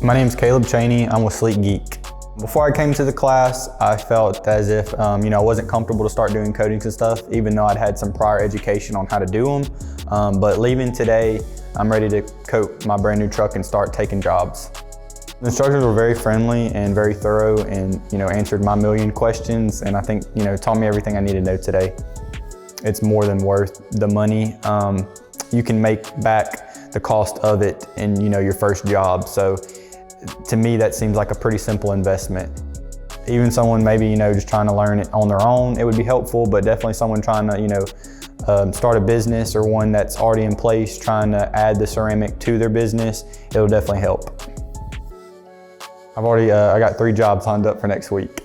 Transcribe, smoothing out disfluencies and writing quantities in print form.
My name's Caleb Cheney. I'm with Sleek Geek. Before I came to the class, I felt as if I wasn't comfortable to start doing coatings and stuff, even though I'd had some prior education on how to do them. But leaving today, I'm ready to coat my brand new truck and start taking jobs. The instructors were very friendly and very thorough, and answered my million questions, and I think taught me everything I needed to know today. It's more than worth the money. You can make back the cost of it in your first job. So to me, that seems like a pretty simple investment. Even someone maybe just trying to learn it on their own, it would be helpful, but definitely someone trying to start a business, or one that's already in place trying to add the ceramic to their business, it'll definitely help. I got 3 jobs lined up for next week.